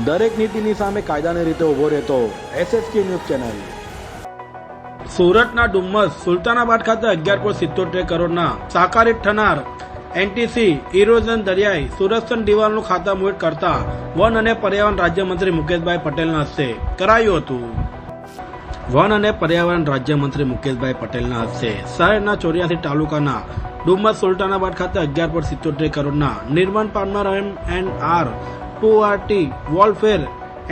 દરેક નીતિની સામે કાયદાની રીતે ઊભો રહેતો SSK ન્યૂઝ ચેનલ. સુરતના ડુમ્મસ સુલતાનાબાદ ખાતે 11.77 કરોડના સાકારિત થનાર એનટીસી ઇરોઝન દરિયાઈ સુરક્ષણ દિવાલનું ખાતમુહૂર્ત કરતા વન અને પર્યાવરણ રાજ્યમંત્રી મુકેશભાઈ પટેલના હસ્તે કરાયું હતું. વન અને પર્યાવરણ રાજ્યમંત્રી મુકેશભાઈ પટેલના હસ્તે શહેરના 84 તાલુકાના ડુમ્મસ સુલતાનાબાદ ખાતે 11.77 કરોડના નિર્માણ પામનાર MNR 2RT વોલફેર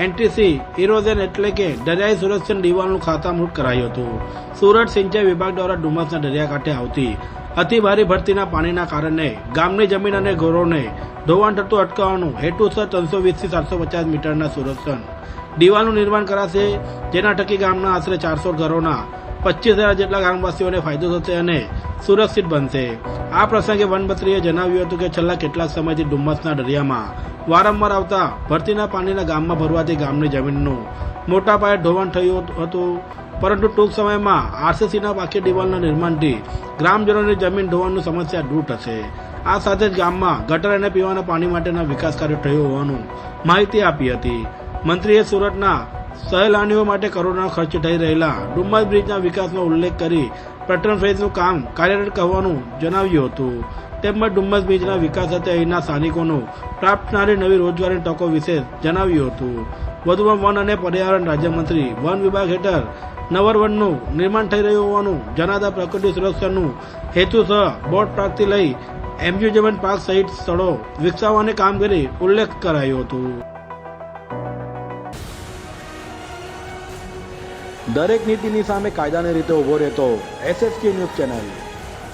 એનટીસી ઇરોઝન એટલે કે દરિયાઈ સુરક્ષણ દિવાલનું ખાતમુહૂર્ત કરાયું હતું. સુરત સિંચાઈ વિભાગ દ્વારા ડુમ્મસના દરિયાકાંઠે આવતી અતિભારે ભરતીના પાણીના કારણે ગામની જમીન અને ઘરોને ધોવાણ થતું અટકાવવાનું હેતુસર 320 થી 750 મીટરના સુરક્ષણ દિવાલનું નિર્માણ કરાશે, જેના થકી ગામના આશરે 400 ઘરોના 25,000 જેટલા ગામવાસીઓને ફાયદો થશે અને સુરક્ષિત બનશે. આ પ્રસંગે વનમંત્રીએ જણાવ્યું હતું કે છેલ્લા કેટલાક સમયથી ડુમ્મસના દરિયામાં વારંવાર આવતા ભરતીના પાણીના ગામમાં ભરવાથી ગામની જમીનનું મોટા પાયે ધોવાણ થયું હતું, પરંતુ ટૂંક સમયમાં આરસીસીના પાકી દિવાલના નિર્માણથી ગ્રામજનોની જમીન ધોવાણની સમસ્યા દૂર થશે. આ સાથે જ ગામમાં ગટર અને પીવાના પાણી માટેના વિકાસ કાર્યો થયું હોવાનું માહિતી આપી હતી. મંત્રીએ સુરતના સહેલાણીઓ માટે કરોડોના ખર્ચ થઈ રહેલા ડુમ્મસ બ્રિજના વિકાસનો ઉલ્લેખ કરી પેટ્રન ફેઝનું કામ કાર્યરત કરવાનું જણાવ્યું હતું. તેમજ ડુમ્મસ બ્રિજના વિકાસ સાથે અહીંના સ્થાનિકોને પ્રાપ્ત થનારી નવી રોજગારીની તકો વિશે જણાવ્યું હતું. વધુમાં વન અને પર્યાવરણ રાજ્યમંત્રી વન વિભાગ હેઠળ નવરવનનું નિર્માણ થઈ રહ્યું હોવાનું જણાતા પ્રકૃતિ સુરક્ષાનું હેતુસર બોટ પાર્કથી લઈ એમ્યુઝમેન્ટ પાર્ક સહિત સ્થળો વિકસાવવાની કામગીરી ઉલ્લેખ કરાયો હતો. દરેક નીતિની સામે કાયદાની રીતે ઊભો રહેતો SSK ન્યૂઝ ચેનલ.